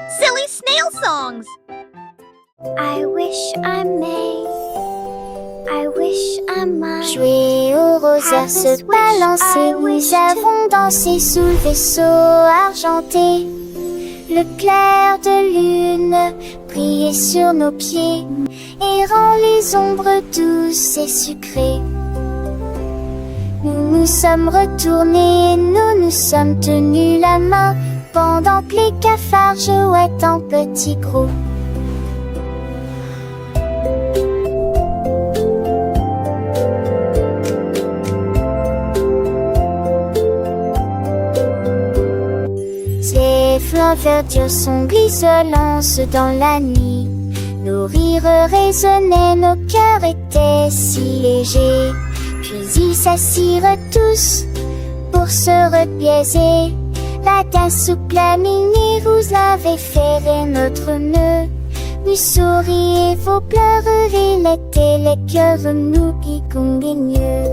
Silly snail songs! I wish I may. I wish I might. Jouer au rosaire, se balancer. Nous avons dansé sous le vaisseau argenté. Le clair de lune brillait sur nos pieds et rend les ombres douces et sucrées. Nous nous sommes retournés, nous nous sommes tenus la main pendant que les cafards jouaient en petits groupes. Les flancs verdures sont grisonnants dans la nuit. Nos rires résonnaient, nos cœurs étaient si légers. Puis ils s'assirent tous pour se repiaiser. La tasse souple à mini, vous avez ferré notre nœud. Nous souriez, vos pleurs relaient les cœurs nous qui conguigneux.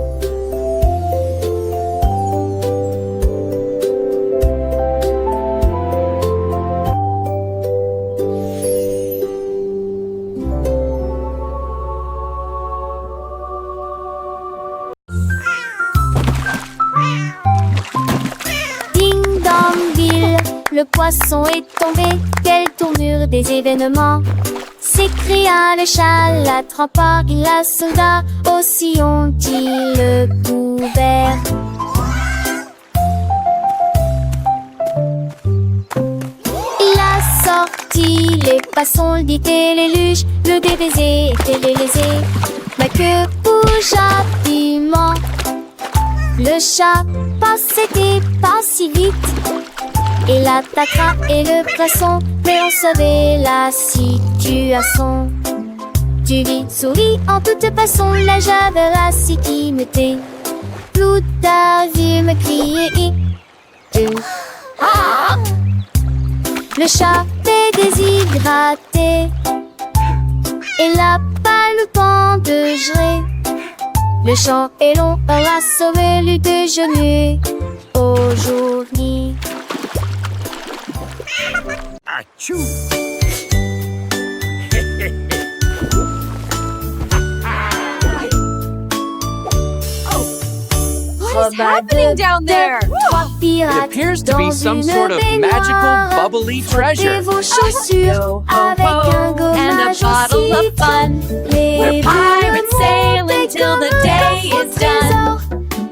Le poisson est tombé, quelle tournure des événements, s'écria le chat, la trempa, la soldat, aussi ont-ils le couvert. Il a sorti les passons, le dit et les luges, le DBZ était les lésés. Ma queue bougea piment, le chat passait pas si vite. Il attaquera et le poisson, mais on savait la situation. Tu vis, souris en toute façon, la javerasse qui me tait. Tout a vu me crier. Ah! Le chat est déshydraté et n'a pas le temps de gérer. Le champ est long, on a sauvé le déjeuner aujourd'hui. Achou! What is happening down there? It appears to be some sort of magical, bubbly treasure. Vos chaussures avec un And a gommage bottle of fun. We're pirates sail until the day is done.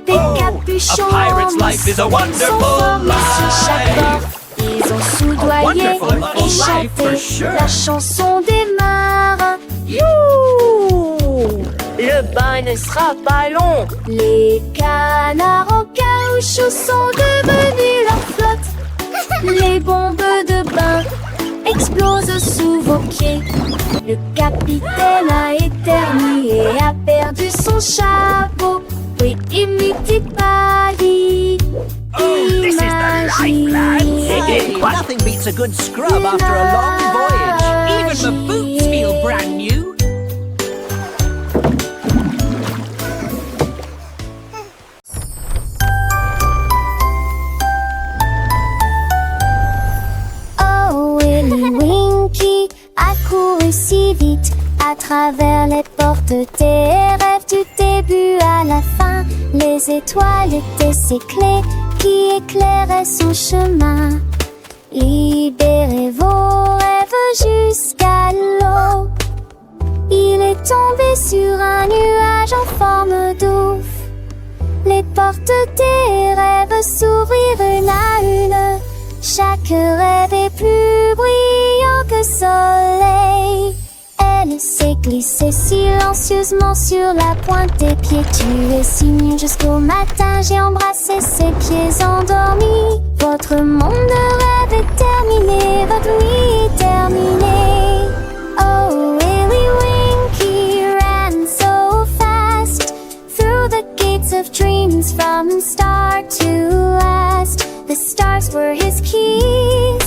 Des A capuchons pirate's life is a wonderful sur chaque bord. life. Ils ont soudoyé wonderful et life chanté for sure. la chanson des marins. Youhou! Le bain ne sera pas long. Les canards en caoutchouc sont devenus leur flotte. Les bombes de bain explosent sous vos pieds. Le capitaine a éternué et a perdu son chapeau. Oui, imite Paris. This is the life, lads. Nothing beats a good scrub after a long voyage. Even the boots feel brand new. Oh, Willy Winky a couru si vite à travers les portes des rêves du début à la fin. Les étoiles étaient ses clés qui éclairaient son chemin. Libérez vos rêves jusqu'à l'eau. Il est tombé sur un nuage en forme d'ouf. Les portes des rêves s'ouvrirent une à une. Chaque rêve est plus brillant que soleil. Elle s'est glissée silencieusement sur la pointe des pieds. Tu es si mignon jusqu'au matin. J'ai embrassé ses pieds endormis. Votre monde de rêve est terminé. Votre nuit est terminée. Oh, Willy Winky ran so fast through the gates of dreams from start to last. The stars were his keys,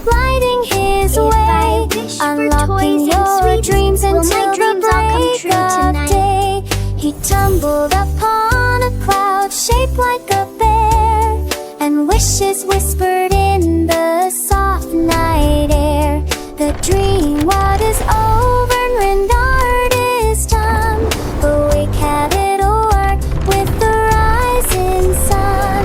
lighting his way, unlocking your dreams until the break of day. He tumbled upon a cloud shaped like a bear, and wishes whispered in the soft night air. Dream what is over and rendered is done. Awake, have it all work with the rising sun.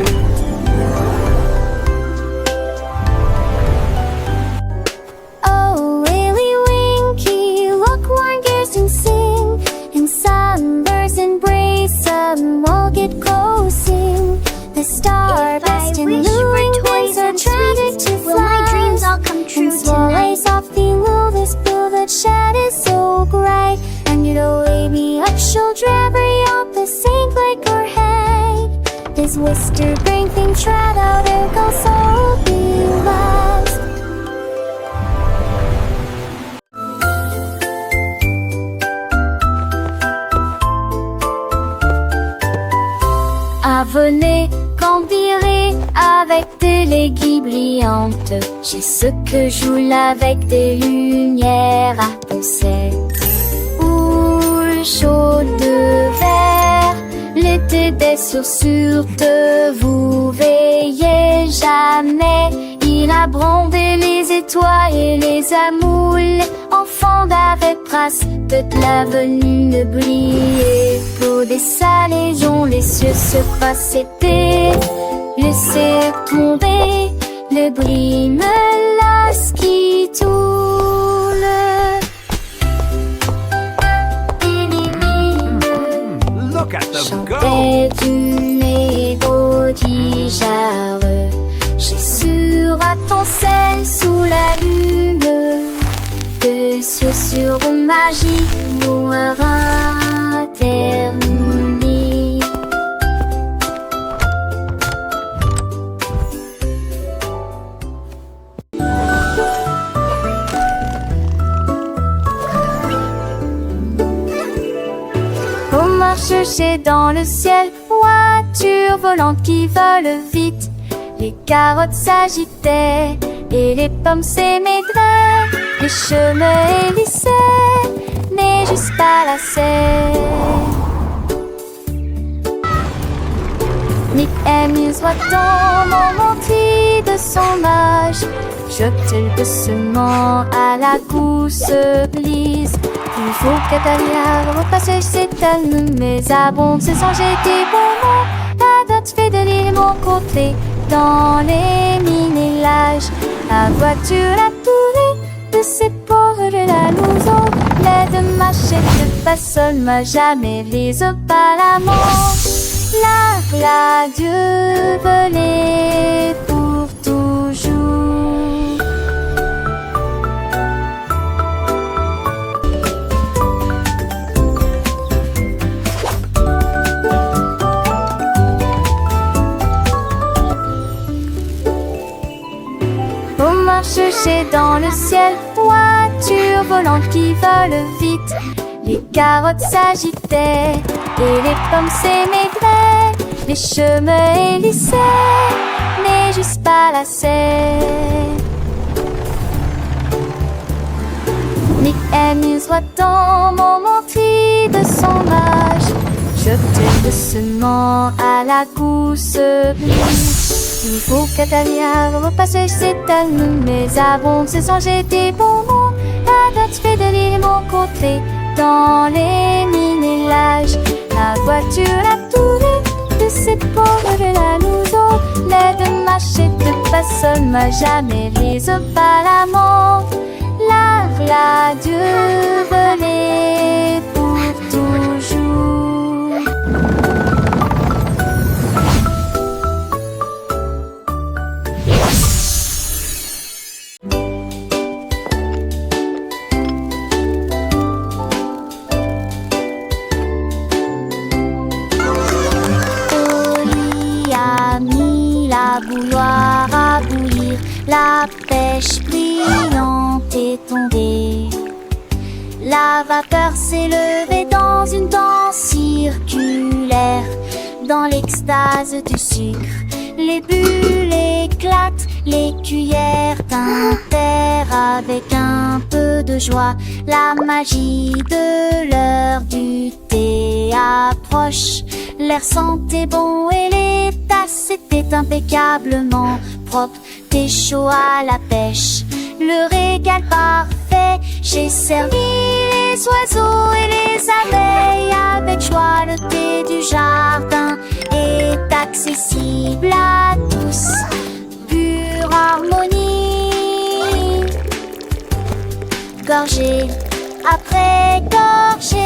Oh, Willy Winky, look, warm gears and sing. And sunbursts embrace them, all get closing. The star-burst and moving things are tragic to fly. Will my dreams all come true And small tonight? rays off below this blue that shed is so bright. And you'll wake me up, shoulder every up the sink like her head. This whisper bring things right out, there goes so be lost. Ah, venez, campirer avec des aiguilles brillantes. J'ai ce que je voulais avec des lumières à penser. Ou chaud de verre, l'été des chaussures de vous veillez jamais. Il a brandé les étoiles et les amoules, enfants d'avec trace de l'avenue briller. Pour des salés dont les cieux se passaient, laissez tomber le bris me lasse qui tourne. Look at them go! Chantait du mélodie jarre. J'ai sur à ton sel sous la lune. De sur magie pour terminer. On marche chercher dans le ciel, voiture volante qui vole vite. Les carottes s'agitaient et les pommes s'émaidraient. Les chemins hélissaient, mais juste pas la serre. Nick amuse dans mon mentis de son âge. Jette doucement à la gousse glisse. Il faut qu'Atalia repasse ses talons, mais abonde se changer des bonbons. La date fait de l'île mon côté, dans les mini-lages. La voiture a tourné de ses pauvres de la louson. L'aide machette pas seule, m'a jamais lise pas la manche. La Dieu volée pour toujours. On marche chercher dans le ciel, voiture volante qui vole vite. Les carottes s'agitaient et les pommes s'émaidraient. Les chemins hélissaient, mais juste pas la serre. Nick amuse dans mon mentis de son âge. Jette doucement à la gousse glisse. Il faut qu'Atalia repasse ses talons, mais abonde se changer des bonbons. La date fait de l'île mon côté, dans les mini-lages. La voiture a tourné de ses pauvres de la louson. L'aide machette pas seule, m'a jamais lise pas la mort. La Dieu volée pour toujours. Oli a mis la bouilloire à bouillir, la pêche brillante est tombée. La vapeur s'est levée dans une danse circulaire, dans l'extase du sucre. Les bulles éclatent, les cuillères tintèrent avec un peu de joie. La magie de l'heure du thé approche. L'air sentait bon et les tasses étaient impeccablement propres. T'es chaud à la pêche, le régal parfait. J'ai servi les oiseaux et les abeilles avec joie. Le thé du jardin est accessible à tous. Pure harmonie, gorgée après gorgée.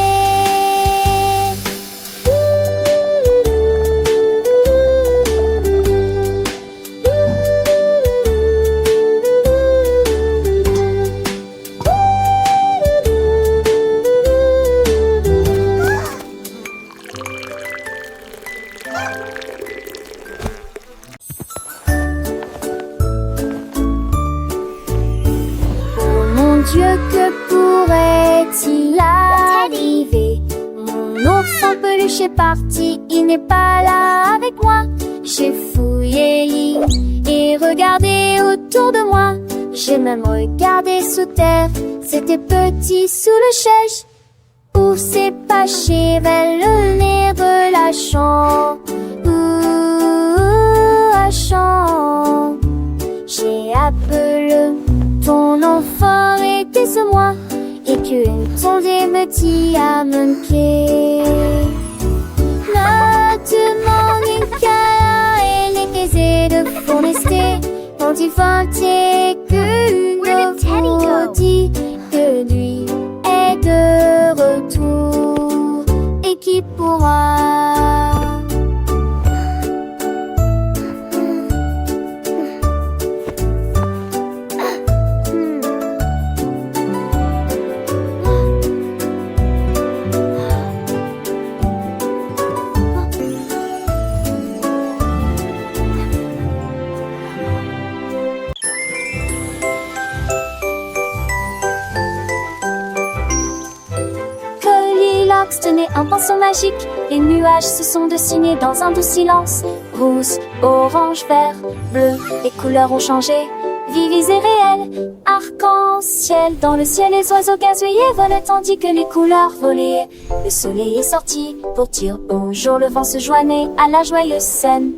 Dieu, que pourrait-il arriver? Mon ours en peluche est parti, il n'est pas là avec moi. J'ai fouillé et regardé autour de moi. J'ai même regardé sous terre, c'était petit sous le chaise. Où s'est caché vers le nez de la chambre? La chambre. J'ai appelé ton enfant était ce moi, et qu'une tondée me dit à manquer. Ne demande qu'à elle est aisée de forester, quand il vantait qu'une vous dit que lui est de retour, et qui pourra tenait un pinceau magique, les nuages se sont dessinés dans un doux silence. Rouge, orange, vert, bleu, les couleurs ont changé, vives et réelles. Arc-en-ciel, dans le ciel les oiseaux gazouillaient volaient tandis que les couleurs volaient. Le soleil est sorti pour dire bonjour, le vent se joignait à la joyeuse scène.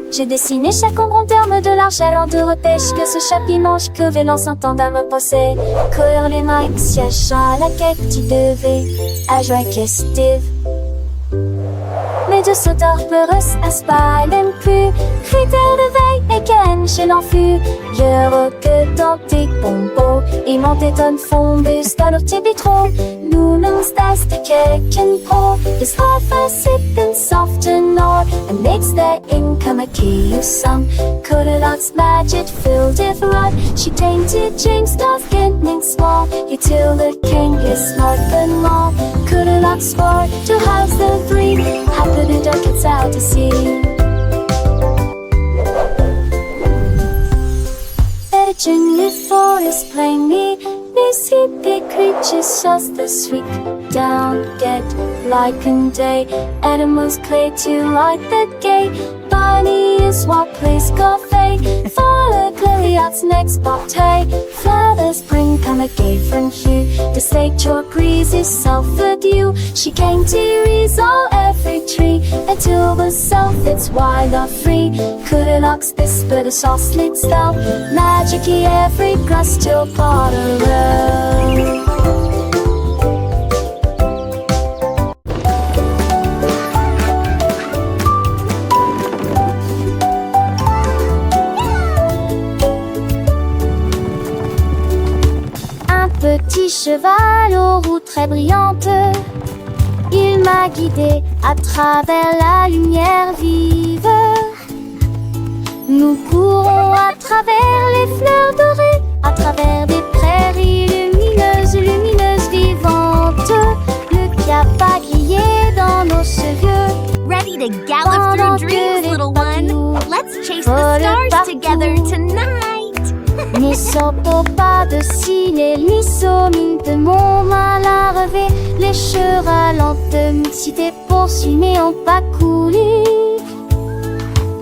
J'ai dessiné chaque ombre en termes de l'argent de repêche, que ce chapimange que vélant s'entendait me poser. Courir les mains, siège à la quête, tu devais à joie festive. Mais de sauteurs peureux à même plus, critères de veille et qu'un chez l'enfus. Je que dans tes pompos, et mon téton fond bus dans nos petits bitrons. Nous nous das de keken pro, this offer sipping soft and all, and makes the income a key of some. Goldilocks magic filled with rod, she tainted James North getting small. You till the king is smart and long. Goldilocks swore to house the three, happy the duck gets out to sea. Legend before is plainly these hippie creatures just the sweet down get like and day. Animals play to like the gay. Bunny is what plays coffee. Follow Gloriot's next bobtail. Flowers bring come a gay from hue. The sage or breeze is self-adieu. She came to resolve every tree until the self it's wild or free. Goldilocks whisper the sauce slits down. Magic-y every grass till Potter Road. Petit cheval aux roues très brillantes, il m'a guidé à travers la lumière vive. Nous courons à travers les fleurs dorées, à travers des prairies lumineuses, lumineuses, vivantes. Le cap a grillé dans nos cheveux. Ready to gallop through dreams, little one? Let's chase the stars together tonight. Ne sortons pas de cils, ni mine de mon mal à relever. Les chevaux lentes, mixité poursuit, mais on pas coulé.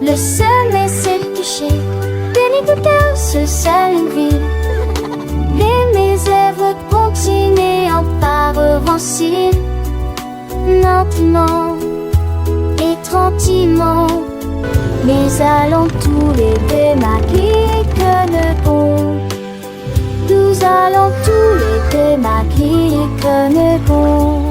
Le soleil s'est couché, béni de cœur, ce seul une ville. Mes lèvres continuent en pas revancer. Lentement et tranquillement, mais allons tous les deux marquer que le bon de ma grille comme bon.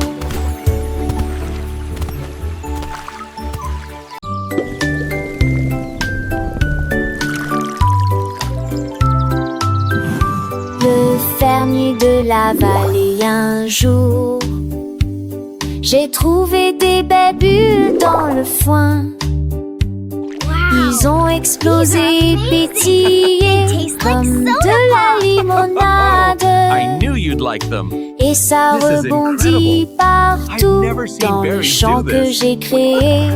Le fermier de la vallée un jour, j'ai trouvé des belles bulles dans le foin. Ils ont explosé et pétillé comme de la limonade. I knew you'd like them. Et ça This is rebondit incredible. partout I've never seen dans le berries champ do que this. j'ai créé.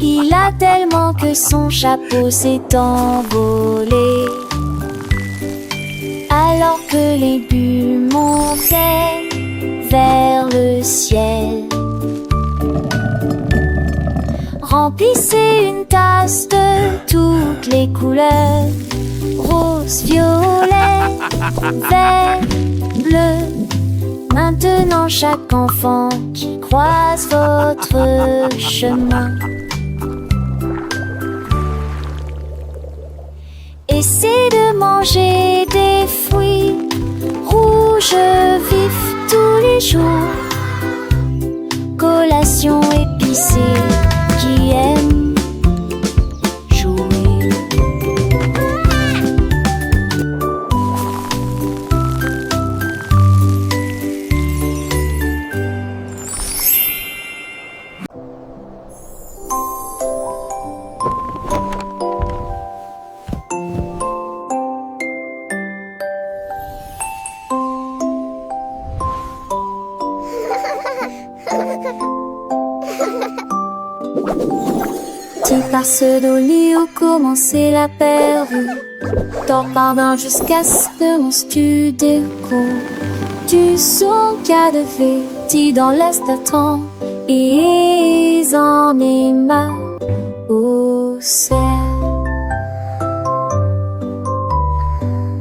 Il a tellement que son chapeau s'est envolé. Alors que les bulles montaient vers le ciel. Remplissez une tasse de toutes les couleurs, rose, violet, vert, bleu. Maintenant chaque enfant qui croise votre chemin, essaie de manger des fruits rouges vifs tous les jours. Collation épicée qui aime jouer. Tu passes dans lit où commencer la période. T'en parles jusqu'à ce que mon studio découvre. Tu sens qu'il y a de vêtis dans l'est temps. Et ils en est marre au ciel.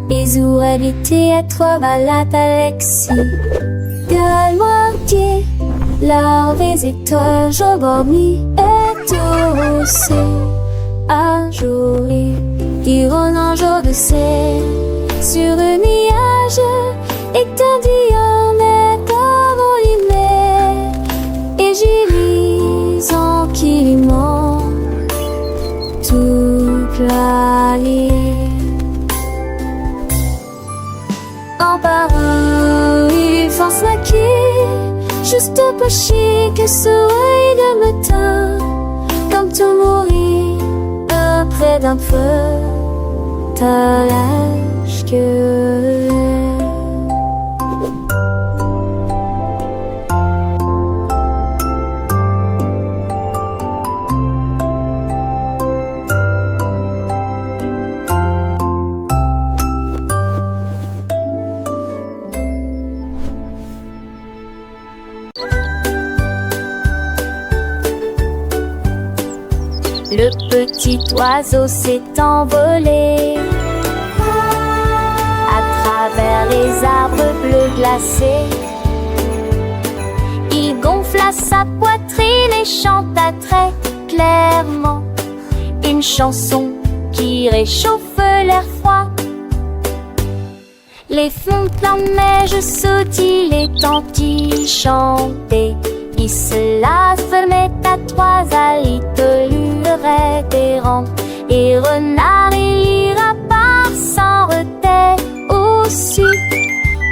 Ils auraient été être malades Alexis. De moitié, leur visiteur, je dormis et aussi un jour, ils rôdent un jour de ciel sur le nuage et t'en dis on est envolé et j'y lis en kiliment toute la ligne. En parole, ils font snacker juste pas chier que soleil de matin. Comme tout mourir près d'un feu, t'as l'âge que le petit oiseau s'est envolé à travers les arbres bleus glacés. Il gonfla sa poitrine et chanta très clairement une chanson qui réchauffe l'air froid. Les fontaines de neige sautillent, les tantis chantaient. Il se la fermait à trois alitelures révérentes. Et renard et lapin s'en retaient aussi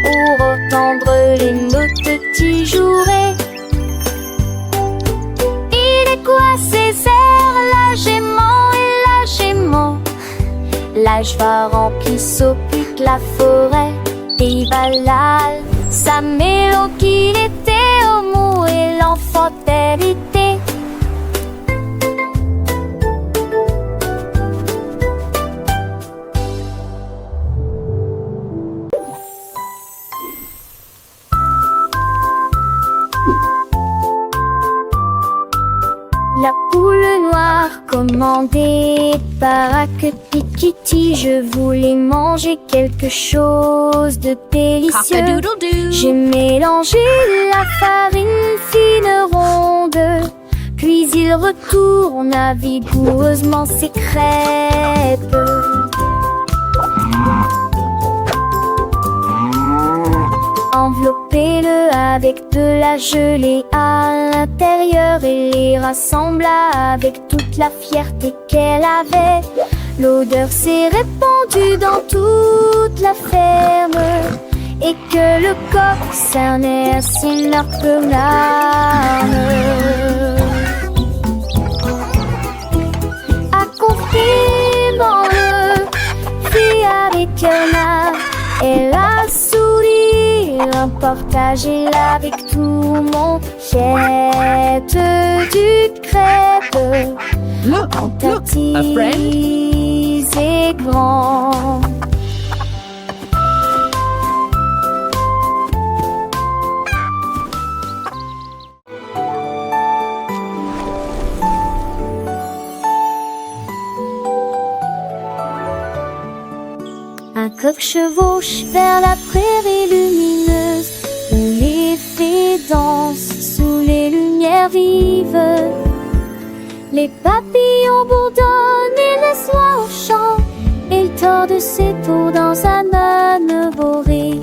pour entendre les notes qui joueraient. Il est quoi ces airs, la gément, l'âge va remplir s'occupe la forêt. Et Valal, sa mélodie qu'il était au mou et l'enfant hérité. La poule noire commandée par Kitty, je voulais manger quelque chose de délicieux. Cock-a-doodle-doo. J'ai mélangé la farine fine ronde, puis il retourna vigoureusement ses crêpes. Enveloppé avec de la gelée à l'intérieur et les rassembla avec toute la fierté qu'elle avait. L'odeur s'est répandue dans toute la ferme et que le coq cernait ainsi notre larmes. Accompagnement le fit avec un art et la sourire, un partagé avec tout mon jette du crêpe. Look, en look, a friend. petits et grands. Un coq chevauche vers la prairie lumineuse où les fées dansent sous les lumières vives. Les papillons bourdonnent et laissent l'oie au chant. Il tord de ses tours dans un âne boré.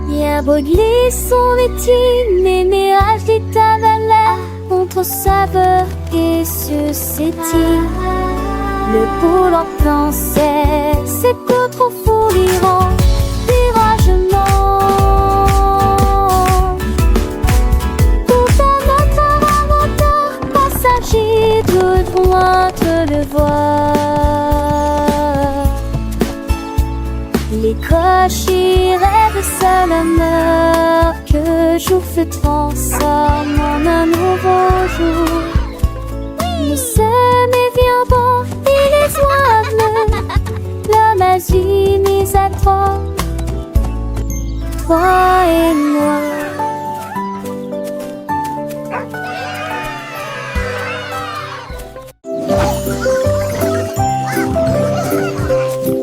Bien Baudelaire son métier, les mirages des tavalères contre saveur et suscétile. Le poule en pensait, c'est que trop fou l'Iran, viragement. Tout un autre inventeur, passager de loin te le voir. Les cochers rêvent seul un heure que jour se transforme en un nouveau jour. Nous sommes bien bon et les oies l'homme agit mis à trois et moi.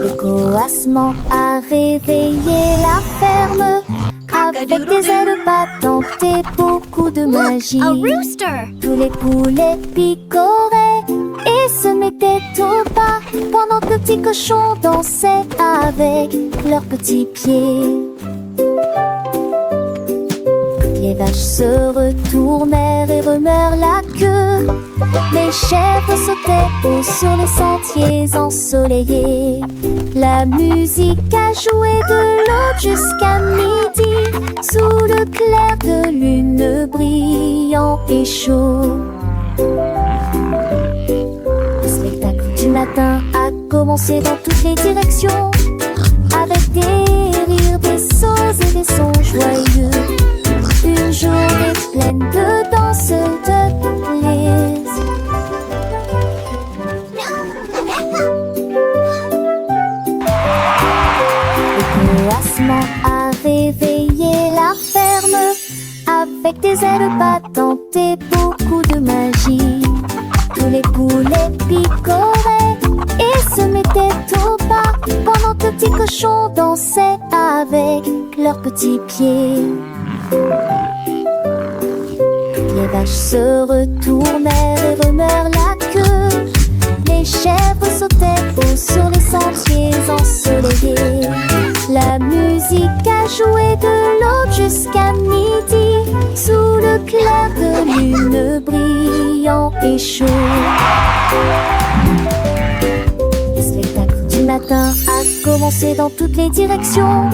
Le coassement a réveillé la ferme avec des ailes battantes et beaucoup de magie. Tous les poulets picoraient et se mettaient au pas pendant que le petit cochon dansait avec leurs petits pieds. Les vaches se retournèrent et remuèrent la queue. Les chèvres sautaient haut sur les sentiers ensoleillés. La musique a joué de l'aube jusqu'à midi, sous le clair de lune brillant et chaud. Le spectacle du matin a commencé dans toutes les directions, avec des rires, des sauts et des sons joyeux. Une journée pleine de danse, de plaisir. Le coassement a réveillé la ferme avec des ailes battantes et beaucoup de magie. Tous les poulets picoraient et se mettaient au pas pendant que le petit cochon dansait avec leurs petits pieds. Les vaches se retournèrent et remuèrent la queue. Les chèvres sautaient haut sur les sentiers ensoleillés. La musique a joué de l'aube jusqu'à midi, sous le clair de lune brillant et chaud. Le spectacle du matin a commencé dans toutes les directions,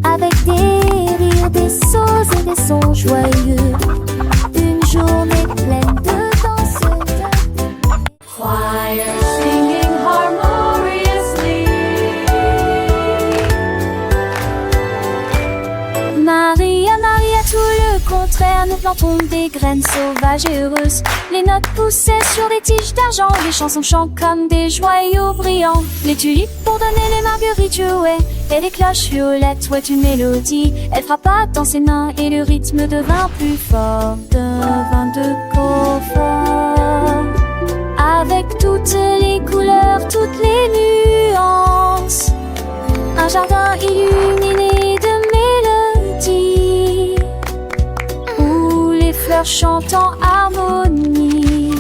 avec des rires, des sauts et des sons joyeux. Une journée pleine de danse, Choir singing harmoniously. Maria, Maria, tout le contraire, nous plantons des graines sauvages et heureuses. Les notes poussaient sur des tiges d'argent, les chansons chantent comme des joyaux brillants. Les tulipes pour donner les marguerites jouaient, et les cloches violettes jouaient une mélodie. Elle frappa dans ses mains et le rythme devint plus fort, devint de confort. Avec toutes les couleurs, toutes les nuances, un jardin illuminé de mélodies, où les fleurs chantent en harmonie.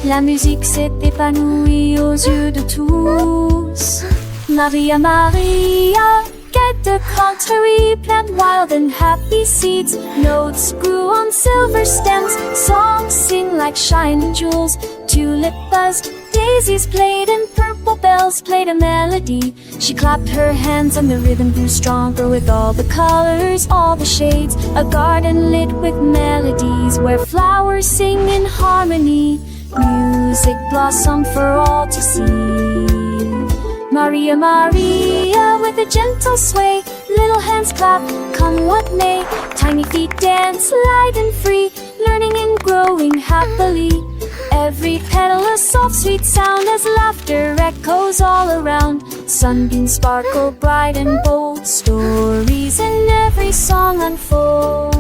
La musique s'est épanouie aux yeux de tous. Maria, Maria, get the contrary, plant wild and happy seeds. Notes grew on silver stems, songs sing like shining jewels. Tulip buzzed, daisies played, and purple bells played a melody. She clapped her hands and the rhythm grew stronger with all the colors, all the shades. A garden lit with melodies where flowers sing in harmony. Music blossomed for all to see. Maria, Maria, with a gentle sway, little hands clap, come what may. Tiny feet dance light and free, learning and growing happily. Every petal a soft sweet sound as laughter echoes all around. Sunbeams sparkle bright and bold, stories in every song unfold.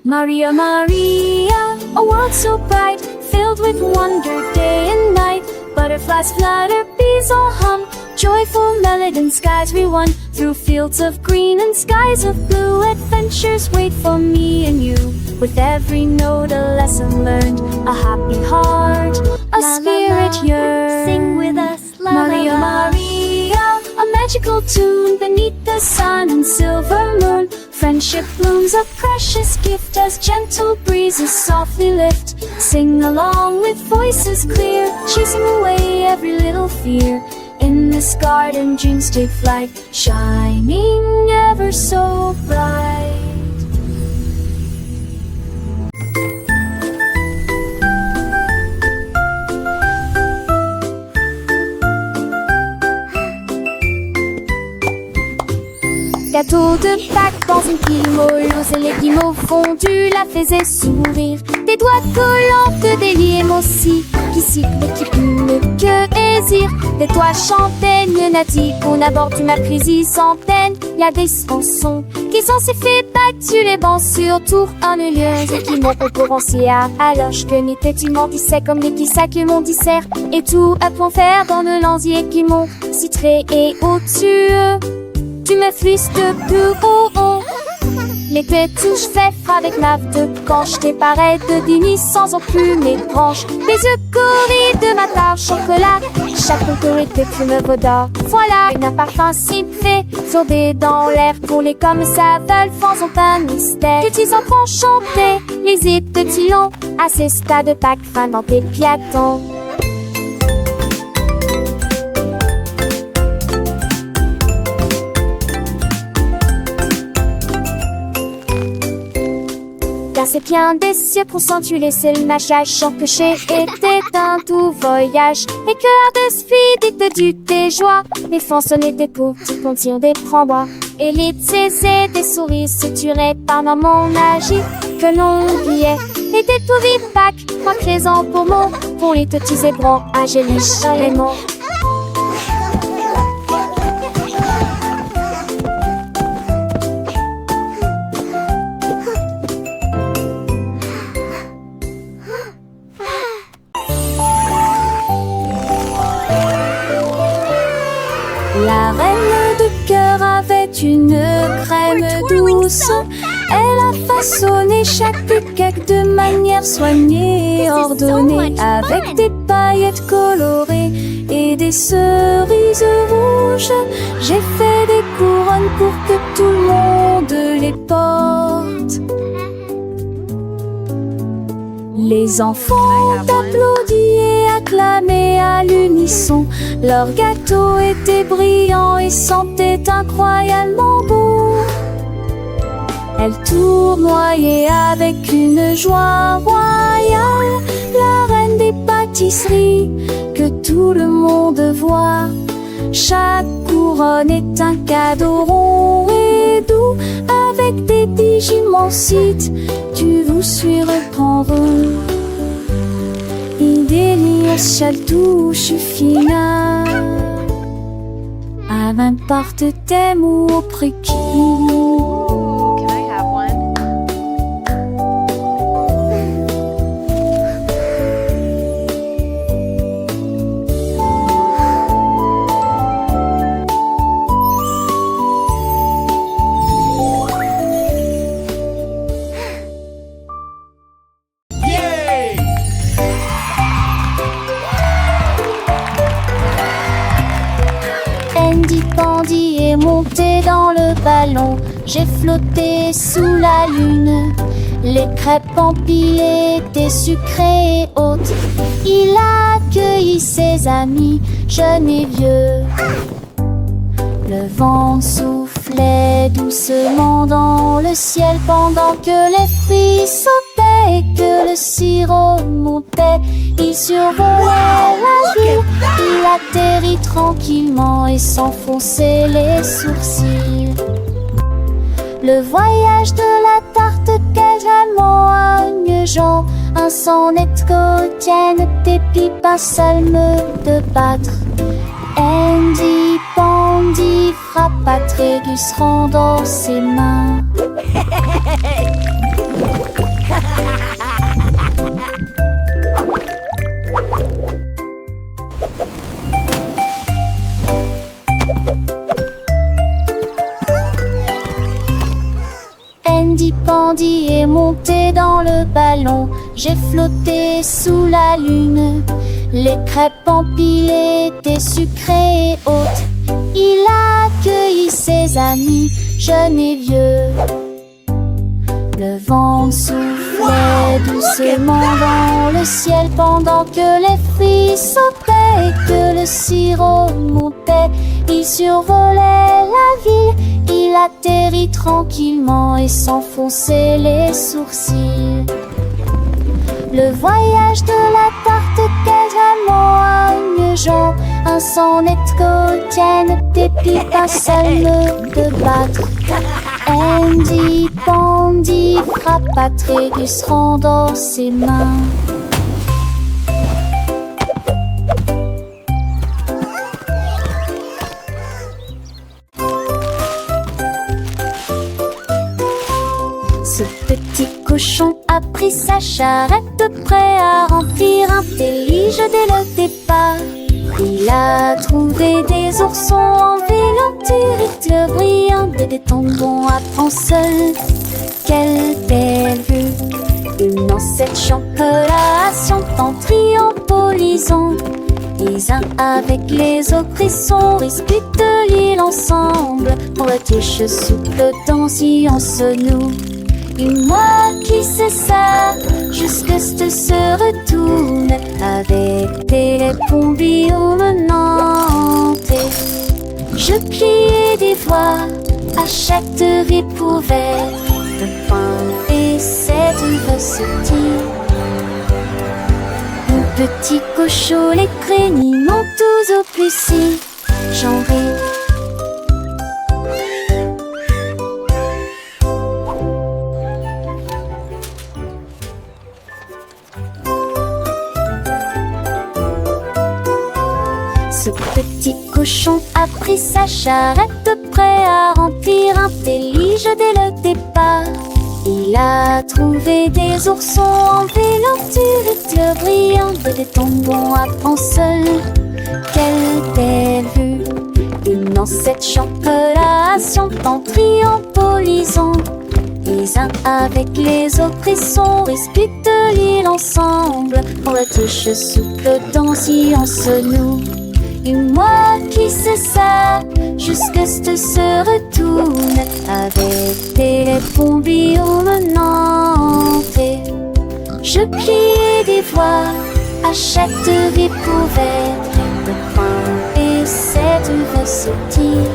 Maria, Maria, a world so bright, filled with wonder day and night. Butterflies flutter, bees all hum, joyful melody and skies we won. Through fields of green and skies of blue, adventures wait for me and you. With every note a lesson learned, a happy heart, a spirit yearns. Sing with us, la Maria, la la. Maria, a magical tune beneath the sun and silver moon. Friendship blooms a precious gift as gentle breezes softly lift. Sing along with voices clear, chasing away every little fear. In this garden dreams take flight, shining ever so bright. Gâteau de Pâques dans une pile molleuse et les guimauves fondus la faisaient sourire. Des doigts collants de délier aussi qui sifflent et qui plument que désir. Des toits chantaient Nati qu'on aborde du mépris sans peine. Y a des chansons qui sont si fait battus les bancs sur tour en lieu et qui m'ont concurrencé à l'âge que n'était tu m'en disais comme les petits sacs que mon dissert et tout à point faire dans le lanzier qui m'ont citré et au-dessus. Tu me flisses de plus haut. L'été touche fait avec ma de quand je t'ai pareil de dîner sans en plus mes branches. Les yeux corris de ma part chocolat, chaque contour était plume d'or. Voilà un parfum si fait, sorbet dans l'air pour les comme ça veulent, faisons pas mystère. Petits enfants chantaient les hits de Tillon à ces stades de Pâques fin dans tes piatons. Car c'est bien des cieux pour tu laisser le mâchage sans péché était un doux voyage. Et cœur de sphidique du tes joies, les fans sonnaient des coups, qui contirent des frambois. Et les et des souris suturées par maman magique que l'on oubliait. Et des tout vives Pâques, moi présent pour mon, pour les petits zébrants, angéliques, Raymond. La reine de cœur avait une crème douce. Elle a façonné chaque cake de manière soignée et ordonnée, avec des paillettes colorées et des cerises rouges. J'ai fait des couronnes pour que tout le monde les porte. Les enfants applaudissent et acclamaient à l'unisson. Leur gâteau était brillant et sentait incroyablement bon. Elle tournoyait avec une joie royale, la reine des pâtisseries que tout le monde voit. Chaque couronne est un cadeau rond et doux, avec des digimonsites, tu vous suis reprendre. Idélie seule touche finale, à n'importe thème ou au prix qui. Can I have one? ballon, j'ai flotté sous la lune. Les crêpes empilées étaient sucrées et hautes. Il a accueilli ses amis, jeunes et vieux. Le vent soufflait doucement dans le ciel pendant que les fruits sautaient et que le sirop montait. Il survolait la ville, il atterrit tranquillement et s'enfonçait les sourcils. Le voyage de la tarte quasiment agneugeant, un sonnet quotidienne, des pipes, un salme de battre. Andy Pandy frappa Trégus rendant ses mains. Andy Pandy est monté dans le ballon, j'ai flotté sous la lune. Les crêpes empilées étaient sucrées et hautes. Il a accueilli ses amis, jeunes et vieux. Le vent soufflait doucement dans le ciel pendant que les fruits sautaient et que le sirop montait. Il survolait la ville, il atterrit tranquillement et s'enfonçait les sourcils. Le voyage de la tarte quasiment agneugeant, un sonnet quotidienne, des pipes, un salme de battre. Andy Pandy frappa Trégus rendant ses mains. Ce petit cochon a pris sa charrette, prêt à remplir un délige dès le départ. Il a trouvé des oursons en vélo, brillants, des tendons à prendre seul. Quelle belle vue! Une ancêtre chocolat chantant, triompholisant. Les uns avec les autres, ils sont disputent l'île ensemble. Pour la tige souple danse en se noue. Et moi qui sais ça, jusque se retourne avec des pombillons menantés. Je pliais des voix à chaque ripouvette de pain et cette recetille. Mon petit cochon, les crénis m'ont tous au plus si j'en ris. Ce petit cochon a pris sa charrette, prêt à remplir un délige dès le départ. Il a trouvé des oursons en vélo, brillants, des tendons à prendre seul. Quelle belle vue! Une ancêtre chocolat chantant, triompholisant. Les uns avec les autres, ils sont disputent l'île ensemble. Pour la touche souple danse en se noue. Et moi qui sais ça, jusque se retourne avec des pombillons menantés. Je pliais des voix à chaque ripouvette de pain et cette recetille.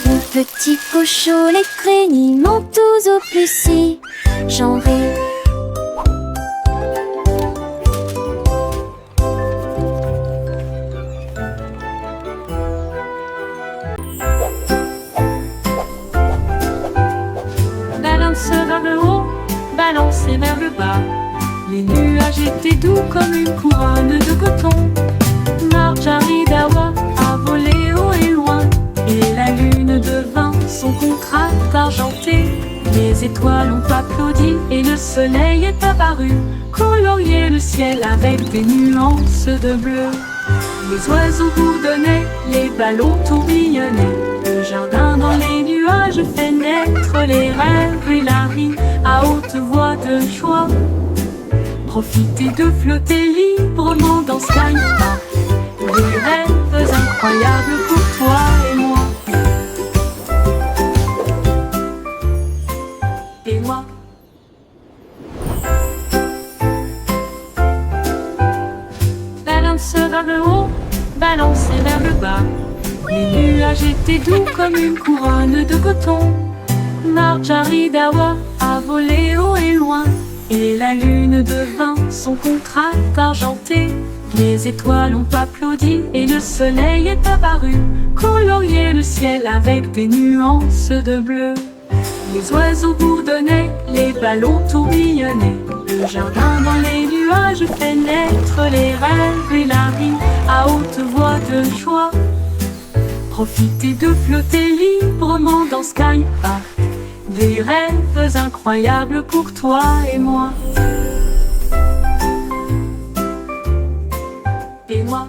Mon petit cochon, les crénis m'ont tous au plus si j'en ris. Balance vers le haut, balancez vers le bas. Les nuages étaient doux comme une couronne de coton. Marjaridawa a volé haut et loin, et la lune devint son contraste argenté. Les étoiles ont applaudi et le soleil est apparu, colorier le ciel avec des nuances de bleu. Les oiseaux bourdonnaient, les ballons tourbillonnaient. Le jardin dans les nuages fait naître les rêves et la rime à haute voix de joie. Profitez de flotter librement dans Sky Park. Des rêves incroyables pour toi et moi. moi. Balance vers le haut, balance vers le bas. Les nuages étaient doux comme une couronne de coton. Marjorie Dawa a volé haut et loin, et la lune devint son contraste argenté. Les étoiles ont applaudi et le soleil est apparu, colorier le ciel avec des nuances de bleu. Les oiseaux bourdonnaient, les ballons tourbillonnaient. Le jardin dans les nuages fait naître les rêves et la vie à haute voix de joie. Profitez de flotter librement dans Sky Park, des rêves incroyables pour toi et moi. Et moi.